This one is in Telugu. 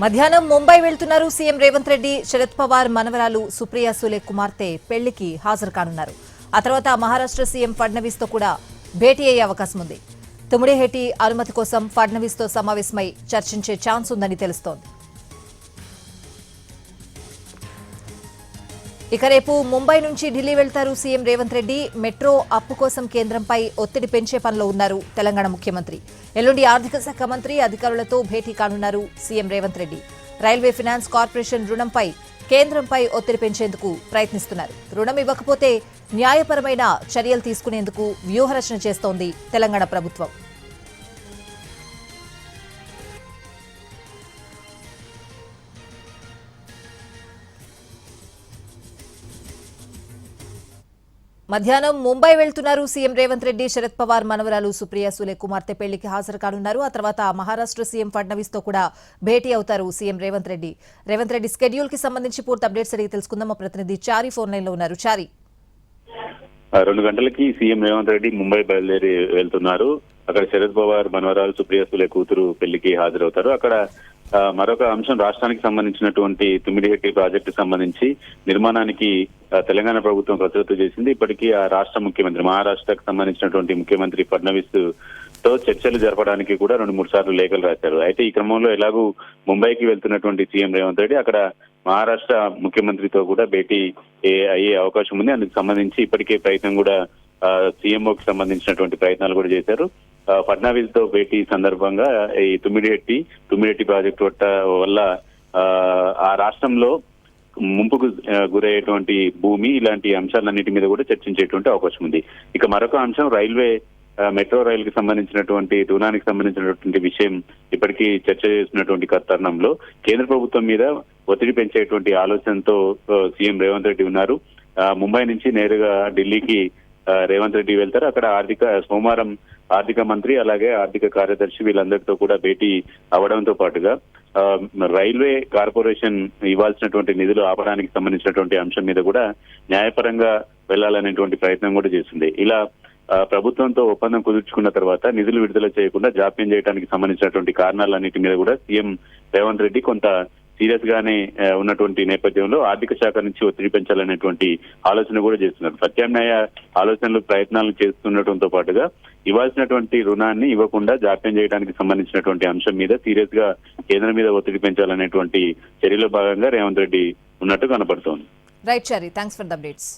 మధ్యాహ్నం ముంబై వెళ్తున్నారు సీఎం రేవంత్ రెడ్డి. శరద్ పవార్ మనవరాలు సుప్రియా సూలే కుమార్తె పెళ్లికి హాజరు కానున్నారు. ఆ తర్వాత మహారాష్ట్ర సీఎం ఫడ్నవీస్ తో కూడా భేటీ అయ్యే అవకాశం ఉంది. తుమ్మిడిహెట్టి అనుమతి కోసం ఫడ్నవీస్ తో సమావేశమై చర్చించే ఛాన్స్ ఉందని తెలుస్తోంది. ఇక రేపు ముంబై నుంచి ఢిల్లీ వెళ్తారు సీఎం రేవంత్ రెడ్డి. మెట్రో అప్పు కోసం కేంద్రంపై ఒత్తిడి పెంచే పనిలో ఉన్నారు తెలంగాణ ముఖ్యమంత్రి. ఎల్లుండి ఆర్థిక శాఖ మంత్రి అధికారులతో భేటీ కానున్నారు CM Revanth Reddy. Railway finance corporation రుణంపై కేంద్రంపై ఒత్తిడి పెంచేందుకు ప్రయత్నిస్తున్నారు. రుణం ఇవ్వకపోతే న్యాయపరమైన చర్యలు తీసుకునేందుకు వ్యూహరచన చేస్తోంది తెలంగాణ ప్రభుత్వం. మధ్యాహ్నం ముంబై వెళ్తున్నారు సీఎం రేవంత్ రెడ్డి. శరద్ పవార్ మనవరాలు సుప్రియా సూలే కుమార్తె పెళ్లికి హాజరు కానున్నారు. ఆ తర్వాత మహారాష్ట్ర సీఎం ఫడ్నవీస్ తో కూడా భేటీ అవుతారు సీఎం రేవంత్ రెడ్డి. రేవంత్ రెడ్డి స్కెడ్యూల్ కి సంబంధించి పూర్తి అప్డేట్స్ అడిగి తెలుసుకుందాం. మా ప్రతినిధి చారి ఫోన్ లైన్ లో ఉన్నారు. చారి, 2 గంటలకి సీఎం రేవంత్ రెడ్డి ముంబై బయలుదేరి వెళ్తున్నారు. అక్కడ శరద్ పవార్ మనవరాలు సుప్రియా సూలే కూతురు పెళ్లికి హాజరవుతారు. అక్కడ మరొక అంశం, రాష్ట్రానికి సంబంధించినటువంటి తుమ్మిడిహెట్టి ప్రాజెక్టు సంబంధించి నిర్మాణానికి తెలంగాణ ప్రభుత్వం కసరత్తు చేసింది. ఇప్పటికీ ఆ రాష్ట్ర ముఖ్యమంత్రి, మహారాష్ట్రకు సంబంధించినటువంటి ముఖ్యమంత్రి ఫడ్నవీస్ తో చర్చలు జరపడానికి కూడా 2-3 సార్లు లేఖలు రాశారు. అయితే ఈ క్రమంలో ఎలాగూ ముంబైకి వెళ్తున్నటువంటి సీఎం రేవంత్ రెడ్డి అక్కడ మహారాష్ట్ర ముఖ్యమంత్రితో కూడా భేటీ అయ్యే అవకాశం ఉంది. అందుకు సంబంధించి ఇప్పటికే ప్రయత్నం కూడా సీఎంఓకి సంబంధించినటువంటి ప్రయత్నాలు కూడా చేశారు. ఫడ్నవీస్ తో భేటీ సందర్భంగా ఈ తుమ్మిడిహెట్టి ప్రాజెక్టు వల్ల ఆ రాష్ట్రంలో ముంపుకు గురయ్యేటువంటి భూమి, ఇలాంటి అంశాలన్నిటి మీద కూడా చర్చించేటువంటి అవకాశం ఉంది. ఇక మరొక అంశం, మెట్రో రైలు కి సంబంధించినటువంటి రుణానికి సంబంధించినటువంటి విషయం ఇప్పటికీ చర్చ చేస్తున్నటువంటి తరుణంలో కేంద్ర ప్రభుత్వం మీద ఒత్తిడి పెంచేటువంటి ఆలోచనతో సీఎం రేవంత్ రెడ్డి ఉన్నారు. ముంబై నుంచి నేరుగా ఢిల్లీకి రేవంత్ రెడ్డి వెళ్తారు. అక్కడ సోమవారం ఆర్థిక మంత్రి అలాగే ఆర్థిక కార్యదర్శి వీళ్ళందరితో కూడా భేటీ అవడంతో పాటుగా రైల్వే కార్పొరేషన్ ఇవ్వాల్సినటువంటి నిధులు ఆపడానికి సంబంధించినటువంటి అంశం మీద కూడా న్యాయపరంగా వెళ్లాలనేటువంటి ప్రయత్నం కూడా చేస్తుంది. ఇలా ప్రభుత్వంతో ఒప్పందం కుదుర్చుకున్న తర్వాత నిధులు విడుదల చేయకుండా జాప్యం చేయడానికి సంబంధించినటువంటి కారణాలన్నిటి మీద కూడా సీఎం రేవంత్ రెడ్డి కొంత సీరియస్ గానే ఉన్నటువంటి నేపథ్యంలో ఆర్థిక శాఖ నుంచి ఒత్తిడి పెంచాలనేటువంటి ఆలోచన కూడా చేస్తున్నారు. ప్రత్యామ్నాయ ఆలోచనలు, ప్రయత్నాలు చేస్తుండటంతో పాటుగా ఇవ్వాల్సినటువంటి రుణాన్ని ఇవ్వకుండా జాప్యం చేయడానికి సంబంధించినటువంటి అంశం మీద సీరియస్ గా కేంద్రం మీద ఒత్తిడి పెంచాలనేటువంటి చర్యలో భాగంగా రేవంత్ రెడ్డి ఉన్నట్టు కనపడుతోంది. Right Chari, thanks for the updates.